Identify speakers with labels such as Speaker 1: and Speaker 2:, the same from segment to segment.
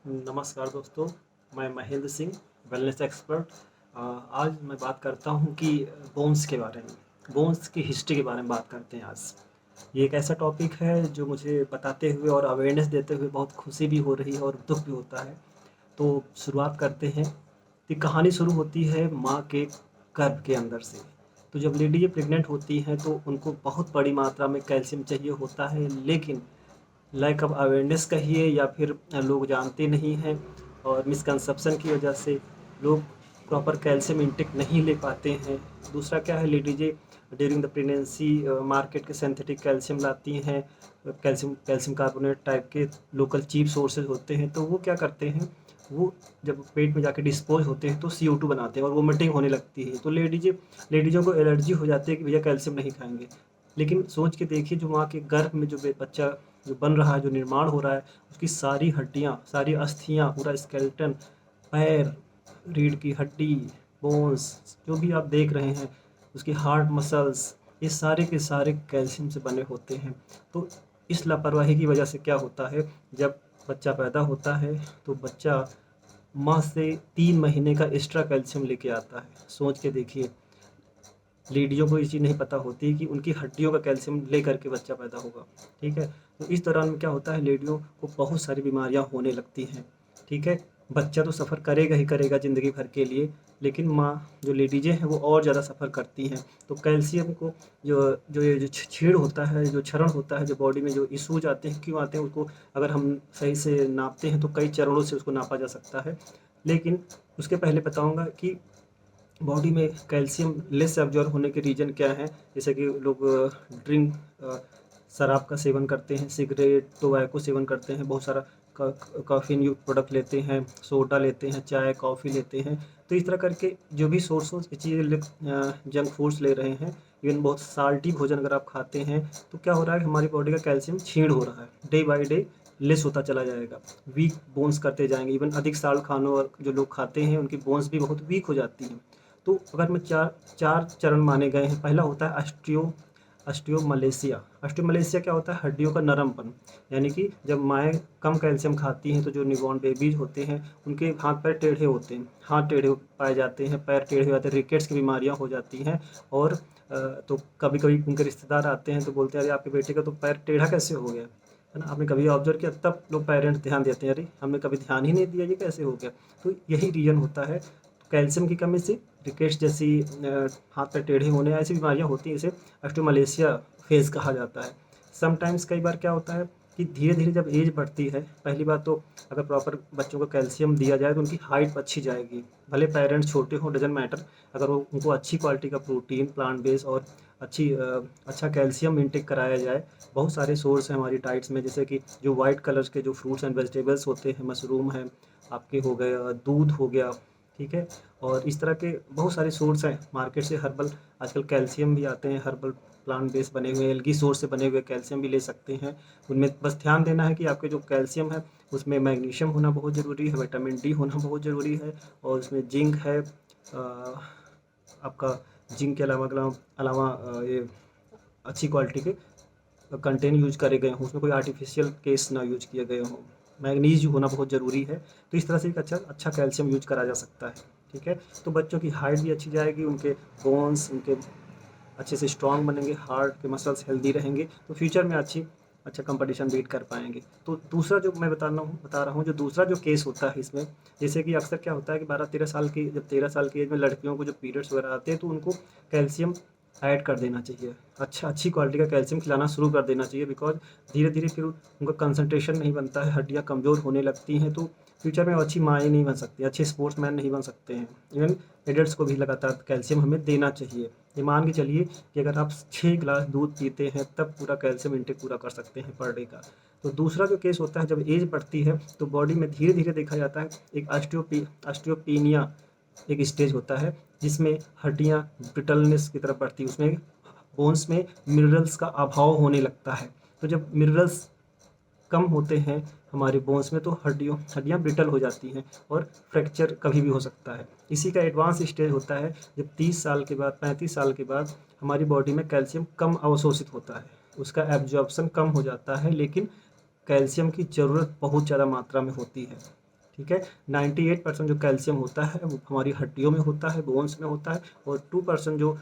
Speaker 1: नमस्कार दोस्तों, मैं महेंद्र सिंह, वेलनेस एक्सपर्ट। आज मैं बात करता हूँ कि बोन्स के बारे में, बोन्स की हिस्ट्री के बारे में बात करते हैं आज। ये एक ऐसा टॉपिक है जो मुझे बताते हुए और अवेयरनेस देते हुए बहुत खुशी भी हो रही है और दुख भी होता है। तो शुरुआत करते हैं। ये कहानी शुरू होती है माँ के गर्भ के अंदर से। तो जब लेडी प्रेग्नेंट होती हैं तो उनको बहुत बड़ी मात्रा में कैल्शियम चाहिए होता है, लेकिन लैक ऑफ अवेयरनेस कहिए या फिर लोग जानते नहीं हैं और मिसकंसेप्शन की वजह से लोग प्रॉपर कैल्शियम इंटेक नहीं ले पाते हैं। दूसरा क्या है, लेडीज़ें ड्यूरिंग द प्रेगनेंसी मार्केट के सिंथेटिक कैल्शियम लाती हैं, कैल्शियम कैल्शियम कार्बोनेट टाइप के लोकल चीप सोर्सेज होते हैं। तो वो क्या करते हैं, वो जब पेट में जाके डिस्पोज होते हैं तो CO2 बनाते हैं और वोमिटिंग होने लगती है। तो लेडीज़ों को एलर्जी हो जाती है कि भैया कैल्शियम नहीं खाएंगे। लेकिन सोच के देखिए, जो माँ के गर्भ में जो बच्चा जो बन रहा है, जो निर्माण हो रहा है, उसकी सारी हड्डियाँ, सारी अस्थियाँ, पूरा स्केलेटन, पैर, रीढ़ की हड्डी, बोन्स, जो भी आप देख रहे हैं, उसकी हार्ट मसल्स, ये सारे के सारे कैल्शियम से बने होते हैं। तो इस लापरवाही की वजह से क्या होता है, जब बच्चा पैदा होता है तो बच्चा माँ से 3 महीने का एक्स्ट्रा कैल्शियम लेके आता है। सोच के देखिए, लेडियों को ये चीज़ नहीं पता होती कि उनकी हड्डियों का कैल्शियम ले करके बच्चा पैदा होगा। ठीक है, तो इस दौरान में क्या होता है, लेडियों को बहुत सारी बीमारियां होने लगती हैं। ठीक है, बच्चा तो सफ़र करेगा ही करेगा ज़िंदगी भर के लिए, लेकिन माँ, जो लेडीज़ें हैं, वो और ज़्यादा सफ़र करती हैं। तो कैल्शियम को ये जो छीड़ होता है, जो क्षरण होता है, जो बॉडी में जो इशूज आते हैं, क्यों आते हैं, उसको अगर हम सही से नापते हैं तो कई चरणों से उसको नापा जा सकता है। लेकिन उसके पहले बताऊँगा कि बॉडी में कैल्शियम लेस एब्जॉर्ब होने के रीज़न क्या हैं। जैसे कि लोग ड्रिंक शराब का सेवन करते हैं, सिगरेट, टोबैको सेवन करते हैं, बहुत सारा कैफीन युक्त प्रोडक्ट लेते हैं, सोडा लेते हैं, चाय कॉफ़ी लेते हैं। तो इस तरह करके जो भी सोर्स चीज़ें जंक फूड्स ले रहे हैं, इवन बहुत साल्टी भोजन अगर आप खाते हैं, तो क्या हो रहा है, हमारी बॉडी का कैल्शियम छीण हो रहा है, डे बाई डे लेस होता चला जाएगा, वीक बोन्स करते जाएंगे। इवन अधिक साल खानों और जो लोग खाते हैं उनकी बोन्स भी बहुत वीक हो जाती हैं। तो अगर मैं चार चार चरण माने गए हैं। पहला होता है ऑस्टियोमलेशिया। ऑस्टियोमलेशिया क्या होता है, हड्डियों का नरमपन। यानी कि जब माएँ कम कैल्शियम खाती हैं तो जो न्यूबॉर्न बेबीज होते हैं उनके हाथ पैर टेढ़े होते हैं, हाथ टेढ़े पाए जाते हैं, पैर टेढ़े हो जाते हैं, रिकेट्स की बीमारियां हो जाती हैं। और तो कभी कभी उनके रिश्तेदार आते हैं तो बोलते हैं, अरे आपके बेटे का तो पैर टेढ़ा कैसे हो गया, है ना, आपने कभी ऑब्जर्व किया? तब लोग पेरेंट्स ध्यान देते हैं, अरे हमने कभी ध्यान ही नहीं दिया, ये कैसे हो गया। तो यही रीज़न होता है, कैल्शियम की कमी से रिकेट्स जैसी हाथ पैर टेढ़े होने ऐसी बीमारियां होती हैं। इसे ऑस्टियोमलेशिया फेज कहा जाता है। समटाइम्स कई बार क्या होता है कि धीरे धीरे जब एज बढ़ती है, पहली बात तो अगर प्रॉपर बच्चों को कैल्शियम दिया जाए तो उनकी हाइट अच्छी जाएगी। भले पेरेंट्स छोटे हों, डजंट मैटर, अगर वो उनको अच्छी क्वालिटी का प्रोटीन, प्लांट बेस और अच्छा कैल्शियम इंटेक कराया जाए। बहुत सारे सोर्स हैं हमारी डाइट्स में, जैसे कि जो वाइट कलर्स के जो फ्रूट्स एंड वेजिटेबल्स होते हैं, मशरूम है आपके, हो गए दूध हो गया। ठीक है, और इस तरह के बहुत सारे सोर्स हैं मार्केट से। हर्बल आजकल कैल्शियम भी आते हैं, हर्बल प्लांट बेस बने हुए, एल्गी सोर्स से बने हुए कैल्शियम भी ले सकते हैं। उनमें बस ध्यान देना है कि आपके जो कैल्शियम है उसमें मैग्नीशियम होना बहुत ज़रूरी है, विटामिन डी होना बहुत ज़रूरी है, और उसमें जिंक है। आपका जिंक के अलावा अलावा ये अच्छी क्वालिटी के कंटेंट यूज करे गए हों, उसमें कोई आर्टिफिशियल केस ना यूज किए गए हों। मैग्नीज होना बहुत ज़रूरी है। तो इस तरह से एक अच्छा कैल्शियम यूज करा जा सकता है। ठीक है, तो बच्चों की हाइट भी अच्छी जाएगी, उनके बोन्स उनके अच्छे से स्ट्रांग बनेंगे, हार्ट के मसल्स हेल्दी रहेंगे, तो फ्यूचर में अच्छा कंपटीशन बीट कर पाएंगे। तो दूसरा जो मैं बता रहा हूँ, जो दूसरा जो केस होता है इसमें, जैसे कि अक्सर क्या होता है कि 12-13 साल की, जब 13 साल की एज में लड़कियों को जो पीरियड्स वगैरह आते हैं तो उनको कैल्शियम ऐड कर देना चाहिए, अच्छी क्वालिटी का कैल्शियम खिलाना शुरू कर देना चाहिए। बिकॉज धीरे धीरे फिर उनका कंसंट्रेशन नहीं बनता है, हड्डियाँ कमज़ोर होने लगती हैं, तो फ्यूचर में अच्छी माएँ नहीं बन सकती, अच्छे स्पोर्ट्समैन नहीं बन सकते हैं। इवन एडल्ट्स को भी लगातार कैल्शियम हमें देना चाहिए। ये मान के चलिए कि अगर आप 6 गिलास दूध पीते हैं तब पूरा कैल्शियम इंटेक पूरा कर सकते हैं पर डे का। तो दूसरा जो केस होता है, जब एज बढ़ती है तो बॉडी में धीरे धीरे देखा जाता है एक ऑस्टियोपीनिया एक स्टेज होता है, जिसमें हड्डियाँ ब्रिटलनेस की तरफ बढ़ती है, उसमें बोन्स में मिनरल्स का अभाव होने लगता है। तो जब मिनरल्स कम होते हैं हमारे बोन्स में तो हड्डियाँ ब्रिटल हो जाती हैं और फ्रैक्चर कभी भी हो सकता है। इसी का एडवांस स्टेज होता है जब 30 साल के बाद, 35 साल के बाद हमारी बॉडी में कैल्शियम कम अवशोषित होता है, उसका एब्जॉर्प्शन कम हो जाता है, लेकिन कैल्शियम की ज़रूरत बहुत ज़्यादा मात्रा में होती है। ठीक है। 98% जो कैल्शियम होता है वो हमारी हड्डियों में होता है, बोन्स में होता है, और 2% जो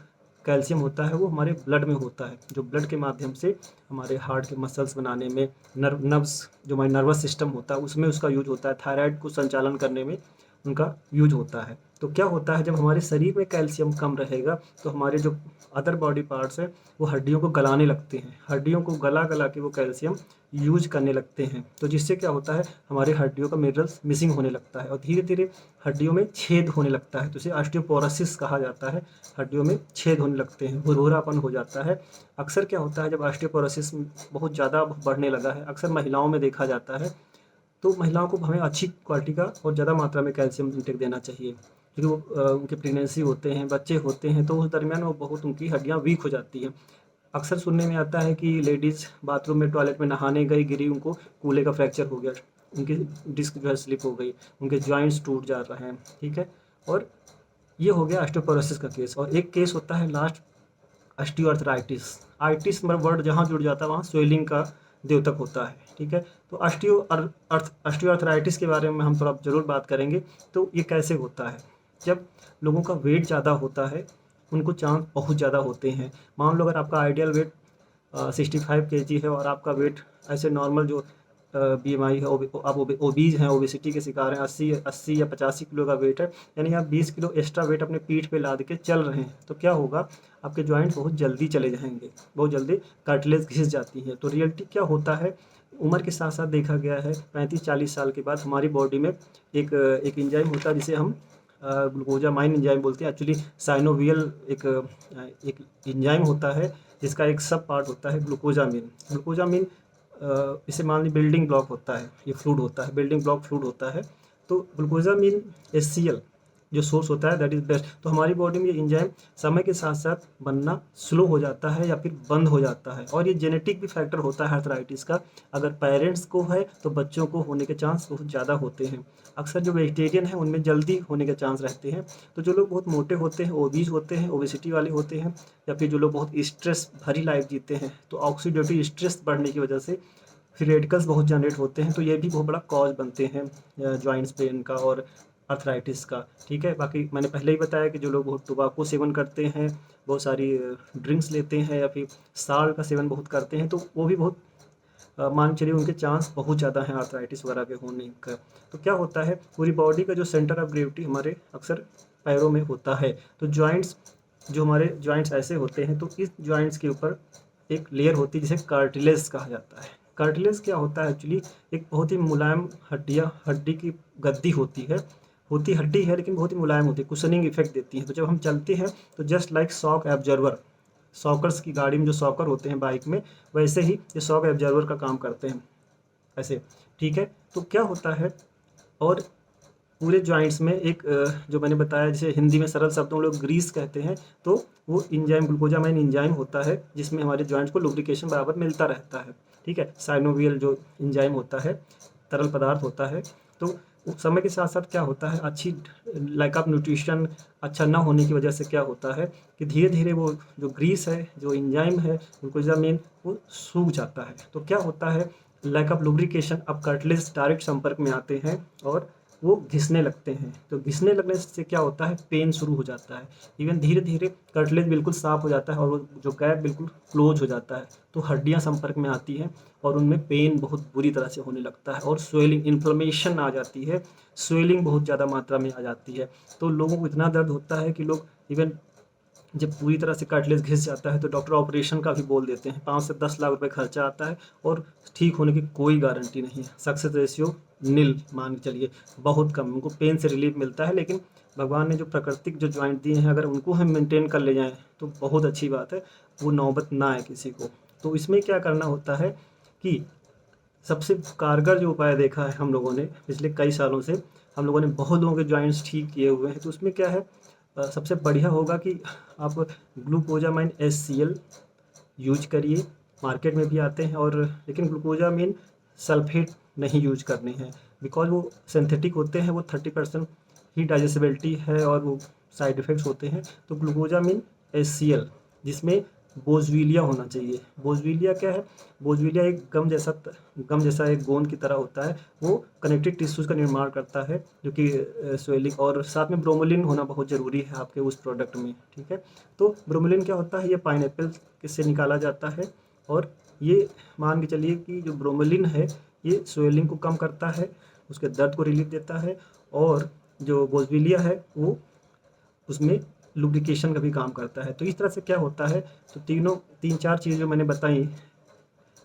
Speaker 1: कैल्शियम होता है वो हमारे ब्लड में होता है, जो ब्लड के माध्यम से हमारे हार्ट के मसल्स बनाने में, नर्व्स जो हमारे नर्वस सिस्टम होता है उसमें उसका यूज होता है, थायराइड को संचालन करने में उनका यूज होता है। तो क्या होता है, जब हमारे शरीर में कैल्शियम कम रहेगा तो हमारे जो अदर बॉडी पार्ट्स हैं वो हड्डियों को गलाने लगते हैं, हड्डियों को गला गला के वो कैल्शियम यूज करने लगते हैं। तो जिससे क्या होता है, हमारे हड्डियों का मिनरल्स मिसिंग होने लगता है और धीरे धीरे हड्डियों में छेद होने लगता है, तो इसे ऑस्टियोपोरोसिस कहा जाता है। हड्डियों में छेद होने लगते हैं, भुरभुरापन हो जाता है। अक्सर क्या होता है, जब ऑस्टियोपोरोसिस बहुत ज़्यादा बढ़ने लगा है, अक्सर महिलाओं में देखा जाता है, तो महिलाओं को हमें अच्छी क्वालिटी का और ज़्यादा मात्रा में कैल्शियम इंटेक देना चाहिए, क्योंकि वो उनके प्रेगनेंसी होते हैं, बच्चे होते हैं, तो उस दरमियान वो बहुत उनकी हड्डियाँ वीक हो जाती हैं। अक्सर सुनने में आता है कि लेडीज़ बाथरूम में, टॉयलेट में नहाने गई, गिरी, उनको कूल्हे का फ्रैक्चर हो गया, उनकी डिस्क जो है स्लिप हो गई, उनके जॉइंट्स टूट जा रहे हैं, ठीक है। और ये हो गया ऑस्टियोपोरोसिस का केस। और एक केस होता है लास्ट, ऑस्टियोआर्थराइटिस। आइटिस मतलब वर्ड जहाँ जुड़ जाता है वहाँ स्वेलिंग का द्योतक होता है, ठीक है। तो ऑस्टियोआर्थराइटिस के बारे में हम थोड़ा ज़रूर बात करेंगे। तो ये कैसे होता है, जब लोगों का वेट ज़्यादा होता है उनको चांस बहुत ज़्यादा होते हैं। मान लो अगर आपका आइडियल वेट 65 kg है और आपका वेट ऐसे नॉर्मल जो BMI है, आप ओबीज हैं, ओबेसिटी के शिकार हैं, 80 या 85 किलो का वेट है, यानी आप 20 किलो एक्स्ट्रा वेट अपने पीठ पे लाद के चल रहे हैं, तो क्या होगा, आपके जॉइंट बहुत जल्दी चले जाएंगे, बहुत जल्दी कार्टिलेज घिस जाती है। तो रियलिटी क्या होता है, उम्र के साथ साथ देखा गया है 35-40 साल के बाद हमारी बॉडी में एक एंजाइम होता है जिसे हम ग्लूकोजामाइन एंजाइम बोलते हैं। एक्चुअली साइनोवियल एक एंजाइम होता है जिसका एक सब पार्ट होता है ग्लूकोजामिन। ग्लूकोजामिन इसे मान ली बिल्डिंग ब्लॉक होता है, ये फ्लूइड होता है, बिल्डिंग ब्लॉक फ्लूइड होता है। तो ग्लूकोजामिन HCl जो सोर्स होता है दैट इज़ बेस्ट। तो हमारी बॉडी में ये एंजाइम समय के साथ साथ बनना स्लो हो जाता है या फिर बंद हो जाता है, और ये जेनेटिक भी फैक्टर होता है आर्थराइटिस का। अगर पेरेंट्स को है तो बच्चों को होने के चांस बहुत ज़्यादा होते हैं। अक्सर जो वेजिटेरियन है उनमें जल्दी होने के चांस रहते हैं। तो जो लोग बहुत मोटे होते हैं, ओबीज होते हैं, ओबेसिटी वाले होते हैं, या फिर जो लोग बहुत स्ट्रेस भरी लाइफ जीते हैं, तो ऑक्सीडेटिव स्ट्रेस बढ़ने की वजह से फ्री रेडिकल्स बहुत जनरेट होते हैं, तो ये भी बहुत बड़ा कॉज बनते हैं जॉइंट्स पेन का और अर्थराइटिस का, ठीक है। बाकी मैंने पहले ही बताया कि जो लोग बहुत टोबाको सेवन करते हैं, बहुत सारी ड्रिंक्स लेते हैं, या फिर साल का सेवन बहुत करते हैं, तो वो भी बहुत मान चलिए उनके चांस बहुत ज़्यादा हैं आर्थराइटिस वगैरह के होने का। तो क्या होता है, पूरी बॉडी का जो सेंटर ऑफ ग्रेविटी हमारे अक्सर पैरों में होता है। तो जॉइंट्स, जो हमारे जॉइंट्स ऐसे होते हैं, तो इस जॉइंट्स के ऊपर एक लेयर होती है जिसे कार्टिलेज कहा जाता है। कार्टिलेज क्या होता है, एक्चुअली एक बहुत ही मुलायम हड्डी की गद्दी होती हड्डी है लेकिन बहुत ही मुलायम होती है, कुशनिंग इफेक्ट देती है। तो जब हम चलते हैं तो just like shock absorber, shockers की गाड़ी में जो शॉकर होते हैं बाइक में, वैसे ही ये शॉक एब्जर्वर का काम करते हैं ऐसे, ठीक है। तो क्या होता है, और पूरे जॉइंट्स में एक जो मैंने बताया, जिसे हिंदी में सरल शब्दों में लोग ग्रीस कहते हैं, तो वो एंजाइम ग्लूकोजामाइन एंजाइम होता है जिसमें हमारे जॉइंट्स को लुब्रिकेशन बराबर मिलता रहता है, ठीक है। साइनोवियल जो एंजाइम होता है, तरल पदार्थ होता है। तो समय के साथ साथ क्या होता है, अच्छी लैक ऑफ न्यूट्रिशन अच्छा ना होने की वजह से क्या होता है कि धीरे धीरे वो जो ग्रीस है, जो एंजाइम है ग्लूकोजामाइन, वो सूख जाता है। तो क्या होता है, लैक ऑफ लुब्रिकेशन, अब कार्टिलेज डायरेक्ट संपर्क में आते हैं और वो घिसने लगते हैं। तो घिसने लगने से क्या होता है, पेन शुरू हो जाता है। इवन धीरे धीरे कार्टिलेज बिल्कुल साफ हो जाता है और वो जो गैप बिल्कुल क्लोज हो जाता है, तो हड्डियां संपर्क में आती हैं और उनमें पेन बहुत बुरी तरह से होने लगता है और स्वेलिंग, इन्फ्लेमेशन आ जाती है, स्वेलिंग बहुत ज़्यादा मात्रा में आ जाती है। तो लोगों को इतना दर्द होता है कि लोग इवन जब पूरी तरह से कार्टिलेज घिस जाता है तो डॉक्टर ऑपरेशन का भी बोल देते हैं, 5 से 10 लाख रुपए खर्चा आता है और ठीक होने की कोई गारंटी नहीं है। सक्सेस रेशियो नील मान के चलिए, बहुत कम। उनको पेन से रिलीफ मिलता है, लेकिन भगवान ने जो प्राकृतिक जो जॉइंट दिए हैं, अगर उनको हम मेंटेन कर ले जाएं तो बहुत अच्छी बात है, वो नौबत ना आए किसी को। तो इसमें क्या करना होता है कि सबसे कारगर जो उपाय देखा है हम लोगों ने पिछले कई सालों से, हम लोगों ने बहुत लोगों के जॉइंट्स ठीक किए हुए हैं। तो उसमें क्या है, सबसे बढ़िया होगा कि आप ग्लूकोजामाइन HCl यूज करिए, मार्केट में भी आते हैं, और लेकिन ग्लूकोजामाइन सल्फेट नहीं यूज करने हैं, बिकॉज वो सिंथेटिक होते हैं, वो 30% ही डाइजेसिबिलिटी है और वो साइड इफ़ेक्ट्स होते हैं। तो ग्लूकोजामाइन HCl जिसमें बोझविलिया होना चाहिए। बोझविलिया क्या है? बोझविलिया एक गम जैसा एक गोंद की तरह होता है। वो कनेक्टिव टिश्यूज़ का निर्माण करता है, जो कि स्वेलिंग, और साथ में ब्रोमोलिन होना बहुत ज़रूरी है आपके उस प्रोडक्ट में, ठीक है। तो ब्रोमोलिन क्या होता है? ये पाइनएप्पल से निकाला जाता है, और ये मान के चलिए कि जो ब्रोमोलिन है ये स्वेलिंग को कम करता है, उसके दर्द को रिलीफ देता है, और जो बोझविलिया है वो उसमें लुब्रिकेशन का भी काम करता है। तो इस तरह से क्या होता है, तो 3-4 चीज़ जो मैंने बताई,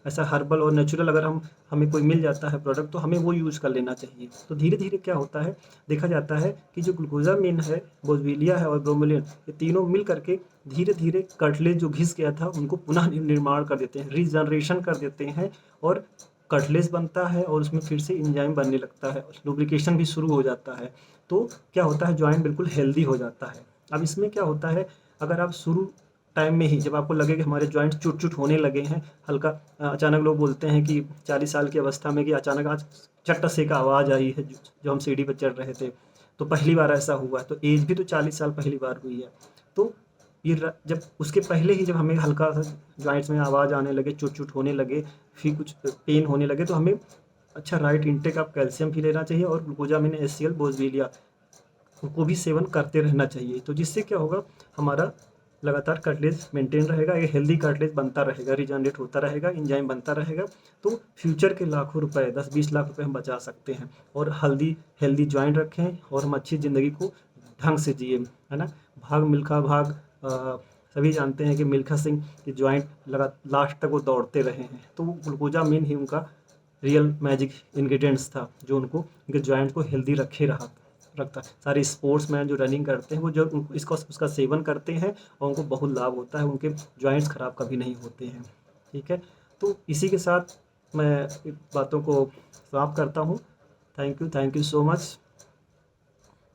Speaker 1: ऐसा हर्बल और नेचुरल अगर हमें कोई मिल जाता है प्रोडक्ट, तो हमें वो यूज़ कर लेना चाहिए। तो धीरे-धीरे क्या होता है, देखा जाता है कि जो ग्लूकोज़ामिन है, बोझविलिया है और ब्रोमोलिन, ये तीनों मिल करके धीरे-धीरे कार्टिलेज जो घिस गया था उनको पुनः निर्माण कर देते हैं, रीजनरेशन कर देते हैं, और कार्टिलेज बनता है और उसमें फिर से एंजाइम बनने लगता है, लुब्रिकेशन भी शुरू हो जाता है। तो क्या होता है, जॉइंट बिल्कुल हेल्दी हो जाता है। अब इसमें क्या होता है, अगर आप शुरू टाइम में ही जब आपको लगे कि हमारे जॉइंट्स चुट-चुट होने लगे हैं, हल्का अचानक लोग बोलते हैं कि 40 साल की अवस्था में कि अचानक आज चट से का आवाज़ आई है, जो हम सीढ़ी पे चढ़ रहे थे, तो पहली बार ऐसा हुआ है। तो एज भी तो 40 साल पहली बार हुई है। तो जब उसके पहले ही जब हमें हल्का सा जॉइंट्स में आवाज़ आने लगे, चुट-चुट होने लगे, फिर कुछ पेन होने लगे, तो हमें अच्छा राइट इंटेक ऑफ कैल्शियम भी लेना चाहिए, और ग्लूकोजामिन, एचसीएल, बोझविलिया को भी सेवन करते रहना चाहिए। तो जिससे क्या होगा, हमारा लगातार कार्टिलेज मेंटेन रहेगा, एक हेल्दी कार्टिलेज बनता रहेगा, रीजनरेट होता रहेगा, एंजाइम बनता रहेगा। तो फ्यूचर के लाखों रुपए, 10-20 लाख रुपए हम बचा सकते हैं, और हेल्दी जॉइंट रखें, और हम अच्छी ज़िंदगी को ढंग से जिए, है ना। भाग मिल्खा भाग, सभी जानते हैं कि मिल्खा सिंह के जॉइंट लगा लास्ट तक वो दौड़ते रहे हैं। तो वो ग्लूकोजामिन ही उनका रियल मैजिक इंग्रेडिएंट्स था, जो उनके जॉइंट को हेल्दी रखता है। सारे स्पोर्ट्समैन जो रनिंग करते हैं, वो जब उसका सेवन करते हैं, और उनको बहुत लाभ होता है, उनके जॉइंट्स खराब कभी नहीं होते हैं, ठीक है। तो इसी के साथ मैं बातों को समाप्त करता हूँ। Thank you so much.